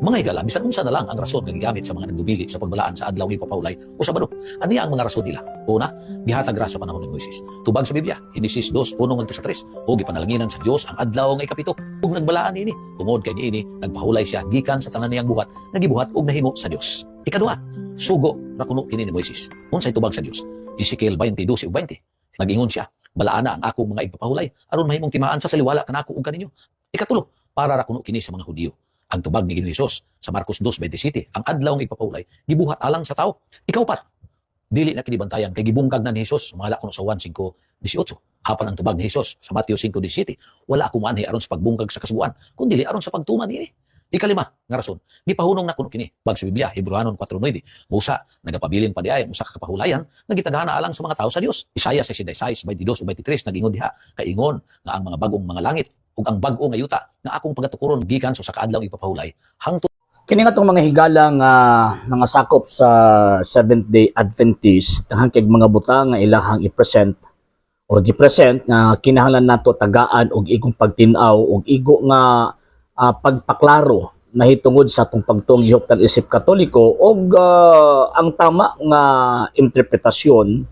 Mga higala, bisan unsa na lang ang rason nga gigamit sa mga nagdubili sa pagbalaan sa adlaw ni Papawlay o Sabado. Aniya ang mga rason nila? Una, gihatag ra sa panahon ni Moises. Tubag sa Biblia, Henesis 2:1-3, o gipanalanginan sa Dios ang adlaw nga ikapito. Ug nagbalaan niini, tungod kay niini nagpahulay siya gikan sa tanan niyang buhat, nagibuhat og nahimo sa Dios. Ikaduha, sugo ra kuno kini ni Moises. Unsay tubag sa Dios? Ezekiel 22:20. Nagingon siya, balaan na ang akong mga igpapahulay aron mahimong timaan sa saliwala kanako ug kaninyo. Ikatulo, para ra kuno kini sa mga Hudiyo. Ang tubag ni Ginoong Hesus sa Marcos 2:27, ang adlaw ng ipapahulay gibuhat alang sa tao. Ikaupat, dili na kinibantayan kay gibungkag na ni Hesus, mala kuno sa 1:5-18. Apan ang tubag ni Hesus sa Mateo 5:17, wala ako manhi aron sa pagbungkag sa kasubuan, kundi aron sa pagtuman niini. Ikalima nga rason, gipahunong na kuno kini bag sa Biblia, Hebreanon 4:9. Musa nagapabilin pa diay usa ka kapahulayan nga gitagana alang sa mga tao sa Dios. Isaiah 66:22-23 nagingon diha kay ingon nga ang mga bagong mga langit ug ang bag-o nga yuta nga akong pagatukuron gikan sa kaadlaw ipapahulay hangtod Kini nga itong mga higala nga mga sakop sa Seventh-day Adventist hangkig mga butang nga ilahang i-present or gi-present nga kinahanglan nato tagaan og igong pagtin-aw og igo nga pagpaklaro nahitungod sa atong pagtong ihuptan isip Katoliko og ang tama nga interpretasyon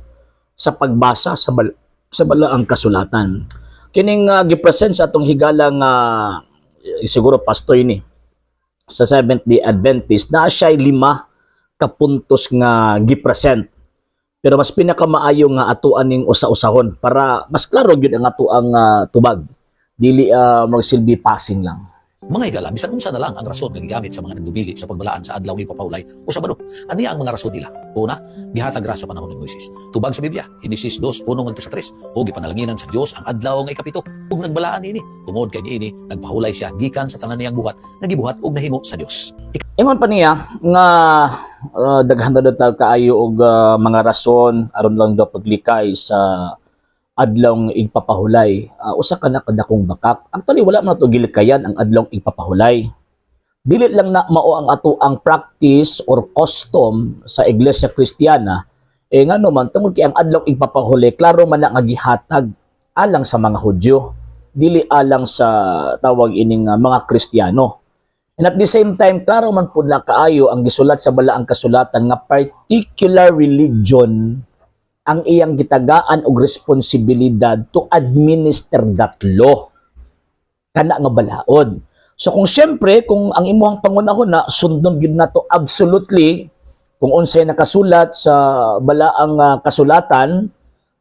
sa pagbasa sa balaang kasulatan. Kining gi-present sa atong higala nga siguro pastoy ni sa Seventh-day Adventist na siya 5 ka puntos nga gi-present. Pero mas pinakamaayo nga atuan ning usa-usahon para mas klaro gyud ang atuang tubag. Dili magsilbi passing lang. mga higala, bisan unsa na lang ang rason nga gigamit sa mga nagdubili sa pagbalaan sa adlaw ni Papawlay o Sabado. Aniya ang mga rason nila? Una, gihatag ra sa panahon ni Moises. Tubag sa Biblia, Henesis 2:1-3, o gipanalanginan sa Dios ang adlaw nga ikapito. Ug nagbalaan niini, tungod kay niini nagpahulay siya gikan sa tanan niyang buhat, nagibuhat og nahimo sa Dios. Ingon pa niya nga daghan daw kaayo og mga rason aron lang daw paglikay sa adlawng igpapahulay. Usa ka na kadakong bakak. Actually wala man to gilikayan ang adlawng igpapahulay. Dili lang na mao ang ato ang practice or custom sa Iglesia Kristiyana. Ngano man tungod kay ang adlawng igpapahulay klaro man na nga gihatag alang sa mga Hudyo, dili alang sa tawag ining mga Kristiyano. And at the same time, klaro man po na kaayo ang gisulat sa balaang kasulatan nga particular religion ang iyang gitagaan og responsibilidad to administer that law. Kana nga balaod. So kung siyempre, kung ang imuhang pangunahon na sundon gyud nato absolutely kung unsay nakasulat sa balaang kasulatan,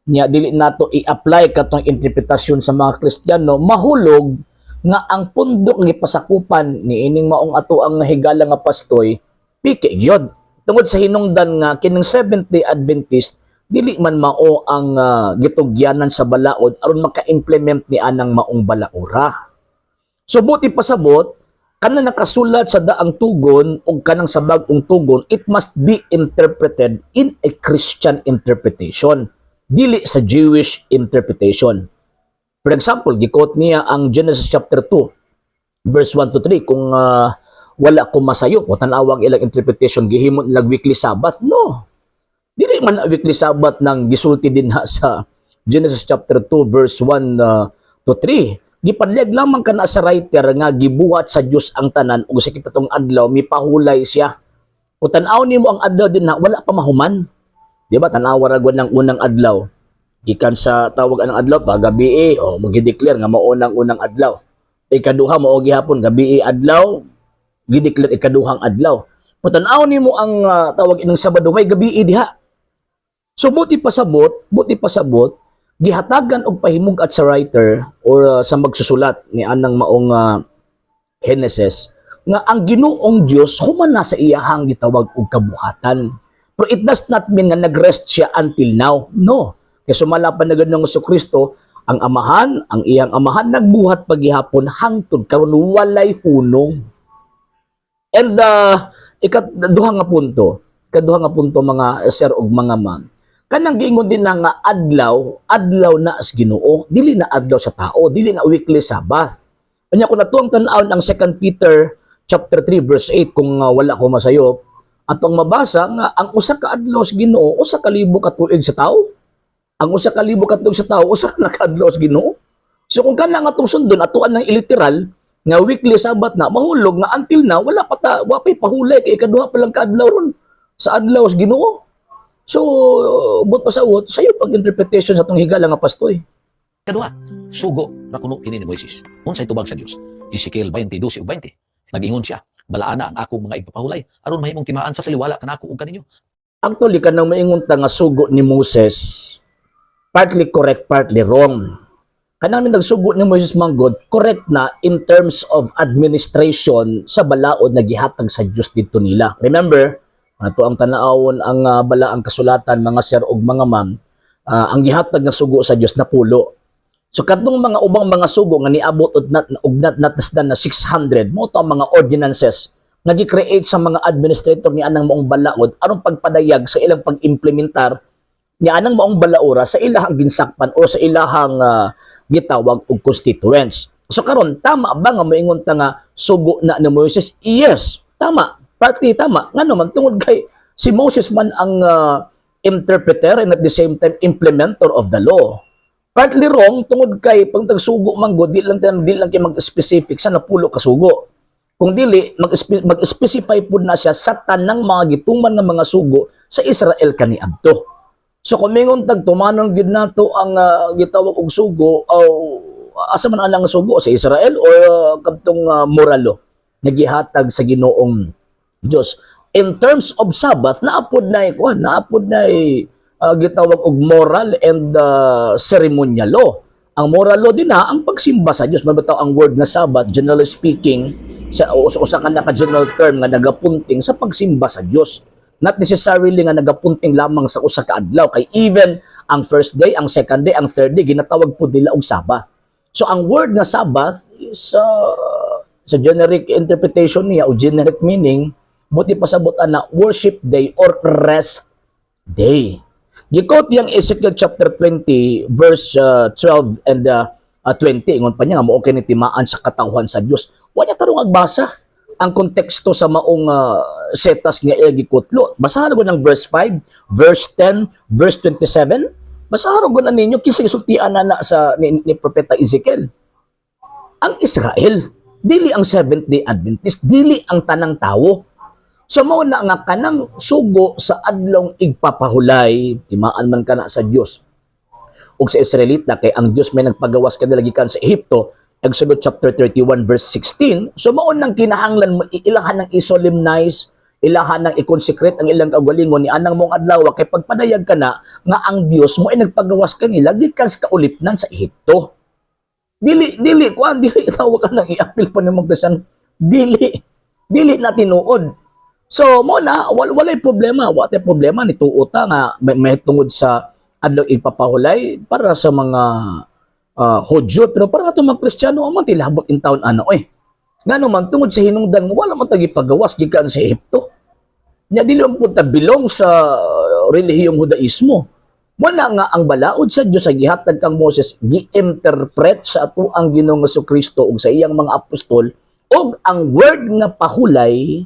nya dili nato i-apply katong interpretasyon sa mga Kristiyano, mahulog nga ang pundok nga pasakupan ni ining maong ato ang higala nga pastoy piki gyud. Tungod sa hinungdan nga kining Seventh-day Adventist dili man mao ang gitugyanan sa balaod aron maka-implement ni anang maong balaura. So buti pasabot kana nakasulat sa daang tugon o kanang sa bag-ong tugon, it must be interpreted in a Christian interpretation, dili sa Jewish interpretation. For example, gikot niya ang Genesis chapter 2 verse 1-3 kung wala ko masayo o tanawang ilang interpretation gihimo ilang weekly Sabbath. No. Dili man weekly Sabbath nang gisulti din sa Genesis chapter 2 verse 1-3. Gipadleg lamang kana sa writer nga gibuhat sa Dios ang tanan ug sa ikapitong adlaw mipahulay siya. Kung tan-aw nimo ang adlaw din wala pa mahuman. Di ba tan-aw ra ng unang adlaw. Ikan sa tawag anang adlaw pa gabi o magi-declare nga mao nang unang adlaw. Ikaduha mao gihapon gabi adlaw, gi-declare ikaduhang adlaw. Kung tan-aw nimo ang tawag inang Sabado may gabi diha. So buti pasabot, gihatagan og pahimugat sa writer or sa magsusulat ni anang maong Genesis nga ang Ginoong Dios human na sa iyahang gitawag og kabuhatan. Pero it does not mean nga nagrest siya until now. No. Kaya sumala pa na ganun ng Kristo, ang iyang amahan nagbuhat paghihapon hangtod karon walay hunong. And ikaduha nga punto mga sir ug mga ma'am. Kanang giingon din nga adlaw na as Ginoo, dili na adlaw sa tao, dili na weekly Sabbath. Kanya ko natuang tan-awon ang 2 Peter chapter 3 verse 8 kung wala ko masayop, atong mabasa nga ang usa ka adlaw sa Ginoo, usa ka libo ka tuig sa tao. Ang usa ka libo ka tuig sa tao, usa ka adlaw sa Ginoo. So kung kana nga atong sundon atuan ng iliteral, nga weekly sabat na mahulog nga until now wala pa wa pay pahulay kay ikaduha pa lang kaadlaw ron sa adlaw sa Ginoo. So but pasawot sayo pag interpretation sa tong higala nga pastoy. Kaduha, sugo ra kuno kini ni Moises. Unsay tubag sa Dios? Ezekiel 22:20. Nag-ingon siya, balaana ang akong mga igpapahulay aron mahimong timaan sa taliwala kanako ug kaninyo. Actually kanang maingon ta nga sugo ni Moses partly correct partly wrong. Kanang nagsugo ni Moses manggod correct na in terms of administration sa balaod na gihatag sa Dios didto nila. Remember, ato ang tanawon ang balaang kasulatan mga sir ug mga ma'am, ang gihatag nga sugo sa Dios na pulo. So kadtong mga ubang mga sugo nga niabot og not less than na 600 mo to ang mga ordinances nga gi-create sa mga administrator ni anang maong balaod aron pagpadayag sa ilang pag-implementar ni anang maong balaura sa ilahang ginsakpan o sa ilahang gitawag og constituents. So karon tama ba nga moingon ta nga sugo na ni Moses? Yes, tama. Partly tama. Ngano man tungod kay si Moses man ang interpreter and at the same time implementer of the law. Partly wrong tungod kay pag tagsugo manggo di lang kay mag-specific sa napulo ka sugo. Kung dili mag-specify pud na siya sa tanang mga gituman nga mga sugo sa Israel kaniadto. So kung mingon tag tumanon gyud nato ang gitawag og sugo asa man alang sugo sa Israel o kadtong moralo nagihatag sa Ginoong Dios. In terms of Sabbath naapod na gitawag og moral and ceremonial law. Ang moral law din ang pagsimba sa Dios. Mabitaw ang word na Sabbath, generally speaking, sa usa ka naka general term nga nagapunting sa pagsimba sa Dios. Not necessarily nga nagapunting lamang sa usa ka adlaw kay even ang first day, ang second day, ang third day ginatawag pud nila og Sabbath. So ang word na Sabbath is sa generic interpretation niya o generic meaning buti pasabot na worship day or rest day. Gikot yang Ezekiel chapter 20 verse 12 and 20 ingon pa niya nga mao kini timaan sa katawhan sa Dios. Wa niya tarong agbasa ang konteksto sa maong setas nga gikutlo. Basahan ko ng verse 5, verse 10, verse 27. Basahan ko na ninyo kinsa gisultian na sa ni propeta Ezekiel. Ang Israel, dili ang Seventh-day Adventist, dili ang tanang tawo. So mao na nga kanang sugo sa adlong igpapahulay, timaan man kana sa Dios ug sa Israelita kay ang Dios may nagpagawas kanila gikan sa Ehipto, Exodus chapter 31 verse 16. So mao nang kinahanglan mo ilahan nang i-solemnize, ilahan nang i-consecrate ang ilang kagalingon ni anang mong adlaw kay pagpadayag kana nga ang Dios mo ay nagpagawas kanila gikan sa kaulipnan sa Ehipto. Dili tawag ka nang i-appeal pa ni magdasan. Dili na tinuod. So mo na walay problema, wala problema ni tuota nga may tungod sa adlaw ipapahulay para sa mga Hudyo pero para nato mga Kristiyano man tilabot in taon ngano man tungod sa hinungdan wala man tagi pagawas gikan sa Ehipto. Nya dili man punta bilong sa relihiyong Judaismo. Wala nga ang balaod sa Dios sa gihatag kang Moses gi-interpret sa ato ang Ginoong Jesucristo ug sa iyang mga apostol ug ang word nga pahulay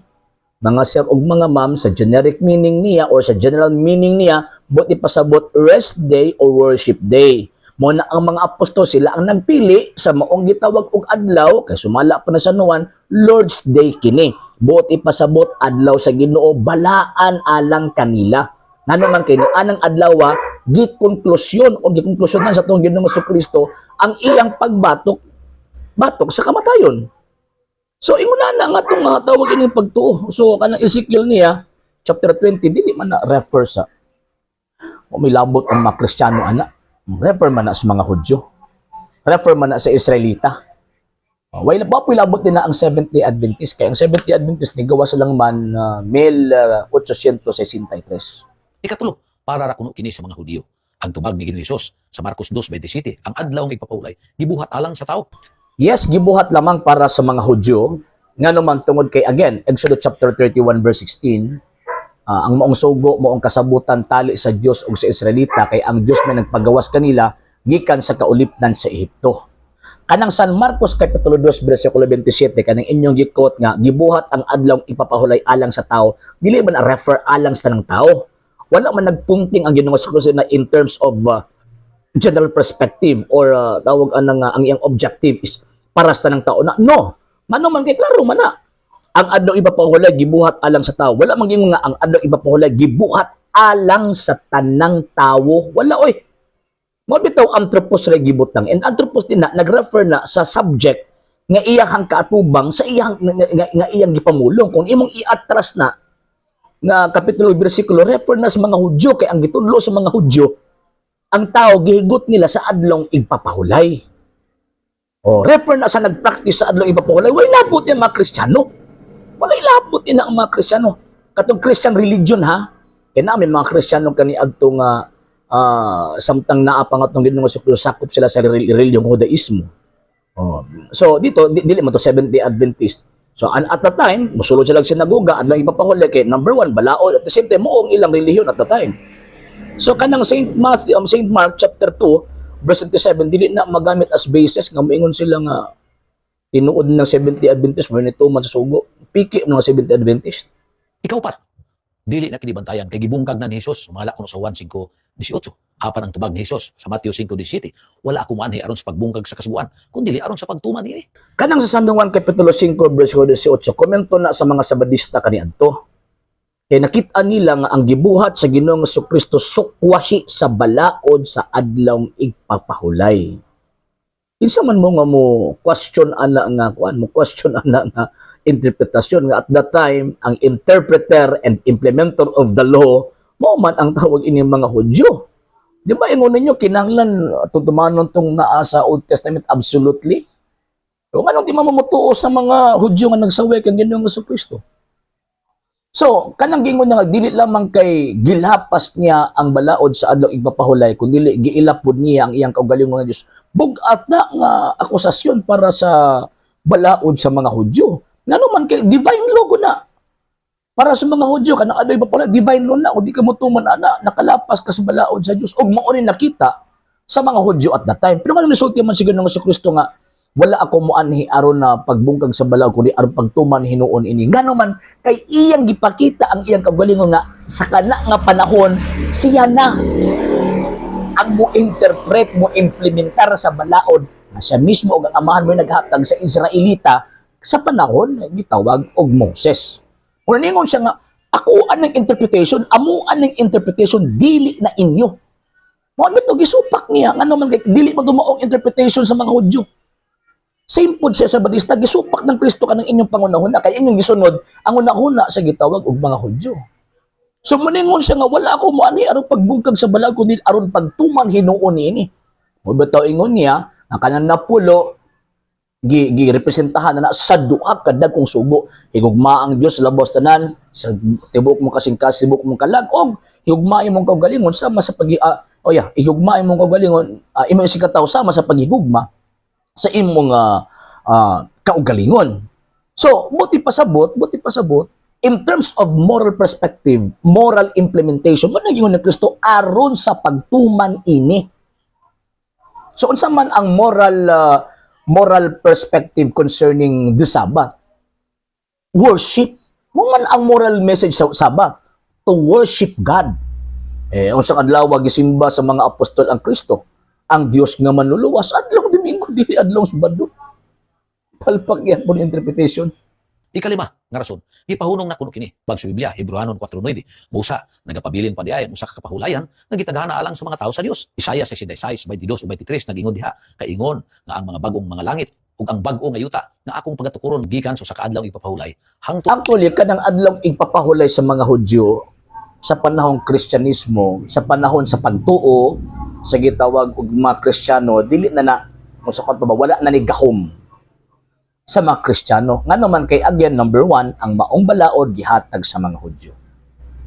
mga sir ug mga ma'am sa generic meaning niya or sa general meaning niya buti pasabot rest day or worship day. Mo na ang mga apostol sila ang nagpili sa maong gitawag og adlaw kay sumala pa na sa nuwan Lord's Day kini. Buti pasabot adlaw sa Ginoo balaan alang kanila. Ngano man kay anang adlaw gikonklusyon o gikonklusyonan sa tong Ginoong Jesucristo ang iyang batok sa kamatayon. So inguna na nga itong tawag ining pagtuo. So kanang Ezekiel niya, chapter 20, dili man na refer sa may labot ang mga Kristiyano refer man na sa mga Hudyo. Refer man na sa Israelita. Wala pa po labot din na ang Seventh-day Adventist. Kaya ang Seventh-day Adventist ni gawa lang man 1863. Ikatulo, para ra kuno kini sa mga Hudyo. Ang tubag ni Ginoong Hesus sa Marcos 2:27, ang adlaw ng ipapahulay gibuhat alang sa tao. Yes, gibuhat lamang para sa mga Hudyo. Nga naman tungod kay, again, Exodus chapter 31 verse 16, ang maong sugo, maong kasabutan tali sa Dios ug sa Israelita, kay ang Dios may nagpagawas kanila, gikan sa kaulipnan sa Ehipto. Kanang San Marcos kapitulo 2 bersikulo 27, kanang inyong gikot nga, gibuhat ang adlaw ipapahulay alang sa tao, dili man refer alang sa tanang tao. Wala man nagpunting ang Ginoong Jesucristo na in terms of general perspective or tawag ang iyang objective is para sa tanang tao na no Ngano man kay klaro man na. Ang adlaw ipapahulay gibuhat alang sa tawo. Wala man gingon nga ang adlaw ipapahulay gibuhat alang sa tanang tawo. Wala oy. Mo bitaw anthropos ra gibutang. And anthropos din na nagrefer na sa subject nga iyang kaatubang sa iyang nga iyang gipamulong. Kung imong iatras na nga kapitulo bersikulo refer na sa mga Hudyo kay ang gitudlo sa mga Hudyo ang tao gihigot nila sa adlong igpapahulay. O refer na sa nagpractice sa adlong igpapahulay. Way labot yan mga Kristiyano. Walay labot yan ang mga Kristiyano. Katong Christian religion ha. Kaya namin mga Kristiyano kani adto nga samtang naa pa nga tong Ginoong Jesucristo sakop sila sa reliyong Judaismo. Oh. So dito dili man to Seventh-day Adventist. So at the time, musulod sila sinagoga adlong ipapahuli kay number one balaod at the same time moong ilang relihiyon at the time. So kanang Saint Mark chapter 2 verse 27 dili na magamit as basis nga moingon sila nga tinuod ng Seventh-day Adventist mo nito man sa sugo. Piki ng Seventh-day Adventist. Ikaw pat, dili na kinibantayan kay gibungkag na ni Hesus sumala kuno sa 1:5-18. Apan ang tubag ni Hesus sa Mateo 5:17. Wala ako manhi aron sa pagbungkag sa kasubuan, kundi aron sa pagtuman ini. Kanang sa San Juan kapitulo 5 verse 18 komento na sa mga Sabadista kaniadto. Kay nakita nila nga ang gibuhat sa Ginoong Jesucristo sukwahi sa balaod sa adlawng igpapahulay. Kinsa man mo nga mo question ana nga interpretasyon nga at that time ang interpreter and implementer of the law mao man ang tawag ini mga Hudyo. Di ba ingon ninyo kinahanglan tutumanon tong naa sa Old Testament absolutely? O anong di mamutuo sa mga Hudyo nga nagsaway kang Ginoong Jesucristo? So, kanang gingon niya dili lamang kay gilhapas niya ang balaod sa adlaw igpapahulay kundi giilapod niya ang iyang kaugalingon nga Dios. Bugat na nga akusasyon para sa balaod sa mga Hudyo. Ngano man kay divine law na. Para sa mga Hudyo kanang adlaw igpapahulay divine law na ug di ka motuman ana nakalapas ka sa balaod sa Dios ug mao ni nakita sa mga Hudyo at that time. Pero kanang resulti man siguro ng Jesucristo nga wala ako moanhi aron na pagbungkag sa balaod kundi aron pagtuman hinuon ini. Ngano man kay iyang gipakita ang iyang kaugalingon nga sa kana nga panahon siya na ang mo interpret mo implementar sa balaod nga siya mismo ug ang amahan mo naghatag sa Israelita sa panahon nga gitawag og Moses. Kung ningon siya nga ako anang interpretation, amuan ng interpretation dili na inyo. Mo bitaw gisupak niya ngano man kay dili magdumaong interpretation sa mga Hudyo. Same pod siya sa Badista, gisupak ng Kristo kanang inyong pangunahuna, kaya inyong gisunod, ang unahuna sa gitawag og mga Hudyo. So maningon siya nga, wala ako mo ani aron pagbungkag sa balag, kundi aron pagtuman hinuon ini. Mo bitaw ingon niya, ang kanang napulo, girepresentahan na sa duha ka dagkong sugo. Higugma ang Dios labos tanan, sa tibok mo kasing kasibok mong kalag, og higugma imong kaugalingon sama sa higugma imong kaugalingon, imong sikataw sama sa paghigugma sa imong kaugalingon. So, buti pasabot, in terms of moral perspective, moral implementation, ano yung ni Kristo aron sa pagtuman ini. So, unsa man ang moral perspective concerning the Sabbath? Worship. Mo man ang moral message sa Sabbath? To worship God. Unsa adlaw gisimba sa mga apostol ang Kristo? Ang Dios nga manluluwas adlaw Domingo dili adlaw Sabado. Palpak yan po interpretation. Ikalima nga rason, gipahunong na kuno kini bag sa Biblia Hebreanon 4:9. Musa nagapabilin pa diay usa ka kapahulayan nga gitagana alang sa mga tawo sa Dios. Isaiah 66:22-23 nagingon diha kay ingon nga ang mga bagong mga langit ug ang bag-o nga yuta nga akong pagatukuron gikan sa kaadlaw ipapahulay. Actually kanang adlaw ipapahulay sa mga Hudyo sa panahong Kristyanismo, sa panahon sa pagtuo sa gitawag og mga Kristiyano, dili na usa ka wala na ni gahom sa mga Kristiyano. Ngano man kay again number 1 ang maong balaod gihatag sa mga Hudyo.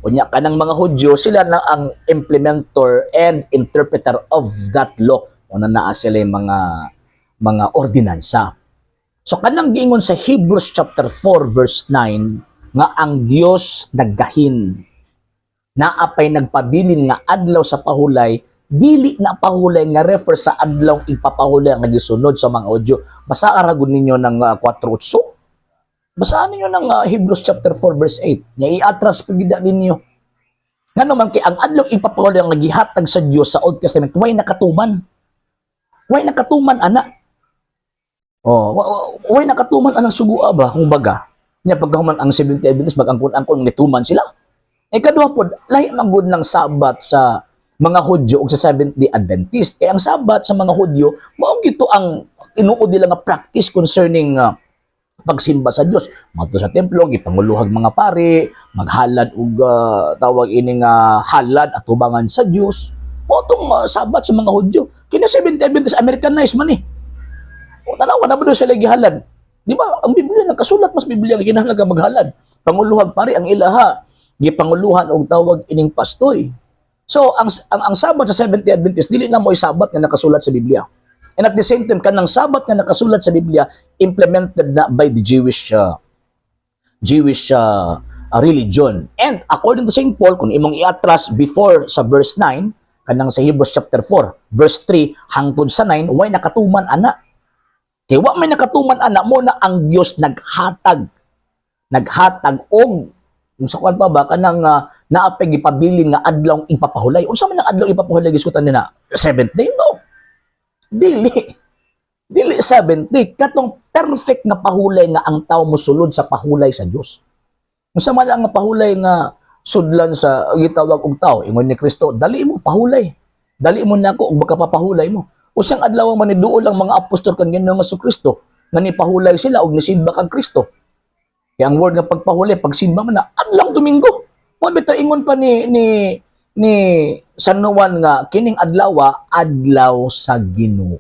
Unya kanang mga Hudyo sila na ang implementer and interpreter of that law. Una naa sila mga ordinansa. So kanang giingon sa Hebrews chapter 4 verse 9 nga ang Dios naggahin naapay nagpabilin nga adlaw sa pahulay, dili na pahulay nga refer sa adlaw ipapahulay nga gisunod sa mga Hudyo. Basa aragon ninyo ng 4:8. Basaan ninyo ng Hebrews chapter 4 verse 8. Nya iatras pagida ninyo. Ngano man kay ang adlaw ipapahulay nga gihatag sa Dios sa Old Testament way nakatuman. Way nakatuman ana. Way nakatuman anang sugua ba kung baga. Nya pagkahuman ang 70 Adventist magangkon-angkon nituman sila. Ikaduha pod, lahi man gud ng Sabat sa mga Hudyo ug sa Seventh-day Adventist. Kaya ang Sabat sa mga Hudyo mao gito ang tinuod nila nga practice concerning pagsimba sa Dios. Madto sa templo, gipanguluhag mga pari, maghalad og tawag ini nga halad at tubangan sa Dios. Mao tong Sabat sa mga Hudyo. Kini Seventh-day Adventist Americanized man eh. O tanawa na ba doon sila gihalad? Di ba? Ang Biblia, nakasulat mas Biblia, ginahalaga maghalad. Panguluhag pare ang ilaha. Gipanguluhan og tawag ining pastoy. So, ang Sabat sa Seventh-day Adventist, dili na mo Sabat nga nakasulat sa Biblia. And at the same time, kanang Sabat nga nakasulat sa Biblia, implemented na by the Jewish religion. And according to St. Paul, kung imong iatras before sa verse 9, kanang sa Hebrews chapter 4, verse 3, hangtod sa 9, way nakatuman ana. Kaya wa may nakatuman ana mo na ang Dios naghatag og kung sa kuan pa ba kanang naapay gipabilin nga adlaw ipapahulay. Unsa man ang adlaw ipapahulay giskutan nila? Seventh day no. Dili 70 katong perfect nga pahulay nga ang tao mosulod sa pahulay sa Dios. Unsa man ang pahulay nga sudlan sa gitawag og tao ingon ni Kristo, dali mo pahulay. Dali mo nako og baka papahulay mo. Usang adlaw man ni duol ang mga apostol kan Ginoong Jesucristo nga nipahulay sila og nisimba kang Kristo. Kaya ang word nga pagpahulay, pagsimba man na adlaw Domingo. Mo bitaw ingon pa ni San Juan nga kining adlaw sa Ginoo.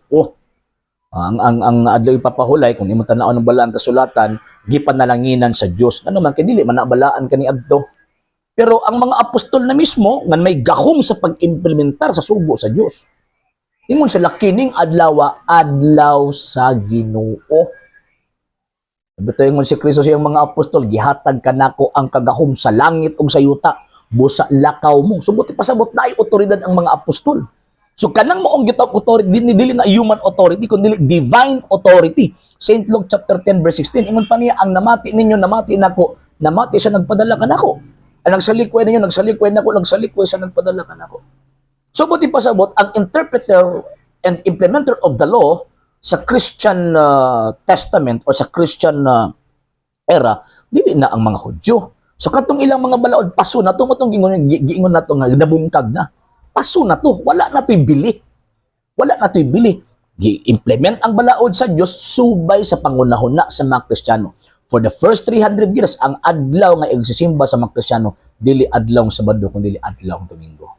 Ang adlaw ipapahulay kung imo tan-aw ng balaan kasulatan, gipanalanginan sa Dios. Ano man kay dili man nabalaan kani adto. Pero ang mga apostol na mismo nga may gahom sa pag-implementar sa sugo sa Dios. Ingon sila kining adlaw sa Ginoo. Bitaw ingon si Kristo sa iyang mga apostol, gihatag kanako ang kagahom sa langit ug sa yuta, busa lakaw mo. Sugot ipasabot na ay otoridad ang mga apostol. So kanang maong gitawag authority, dili na human authority, kundi divine authority. St. Luke chapter 10 verse 16, ingon pa niya, ang namati ninyo, namati nako, namati siya nagpadala kanako. Ang nagsalikway ninyo, nagsalikway nako, nagsalikway siya nagpadala kanako. So, buti pasabot, ang interpreter and implementer of the law sa Christian Testament or sa Christian era, dili na ang mga Hudyo. So, katong ilang mga balaod, paso na to, matong giingon na to nga, nabungkag na. Paso na to, wala na to'y bili. Wala na to'y bili. Gi-implement ang balaod sa Diyos, subay sa pangunahon na sa mga Kristiyano. For the first 300 years, ang adlaw nga igsisimba sa mga Kristiyano, dili adlaw Sabado, kundi adlaw Domingo.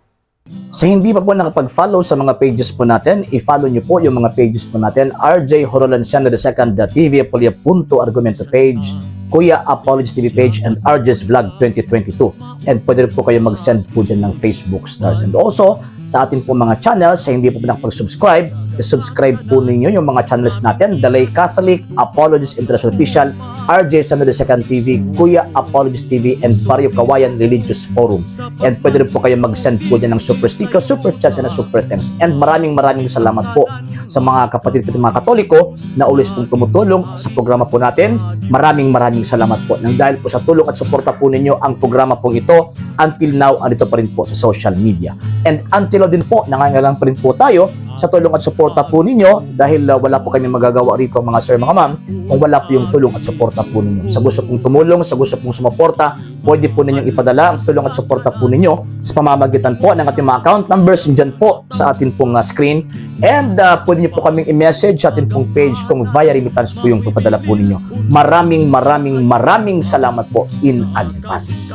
Sa hindi pa po nakapag-follow sa mga pages po natin, i-follow nyo po yung mga pages po natin, RJ Horolanciano II, TV Apolia Punto Argumento page, Kuya Apologies TV page, and RJ's Vlog 2022. And pwede rin po kayo mag-send po dyan ng Facebook stars. And also, sa ating po mga channels, sa hindi po nakapag-subscribe, i-subscribe po ninyo yung mga channels natin, The Lay Catholic, Apologies International Official, RJ Sano II TV, Kuya Apologies TV, and Barrio Kawayan Religious Forum. And pwede rin po kayo mag-send po dyan ng super sticker, super chats, and super thanks. And maraming salamat po sa mga kapatid at mga Katoliko na always pong tumutulong sa programa po natin. Maraming salamat po. Nang dahil po sa tulong at suporta po ninyo, ang programa pong ito, until now, andito pa rin po sa social media. And until now din po, nangangailangan pa rin po tayo sa tulong at suporta po ninyo dahil wala po kami magagawa rito mga sir, mga ma'am, kung wala po yung tulong at suporta po ninyo. Sa gusto pong tumulong, sa gusto pong sumuporta, pwede po ninyong ipadala ang tulong at suporta po ninyo sa pamamagitan po ng ating mga account numbers dyan po sa ating pong screen. And pwede nyo po kaming i-message sa ating pong page kung via remittance po yung papadala po ninyo. Maraming salamat po in advance.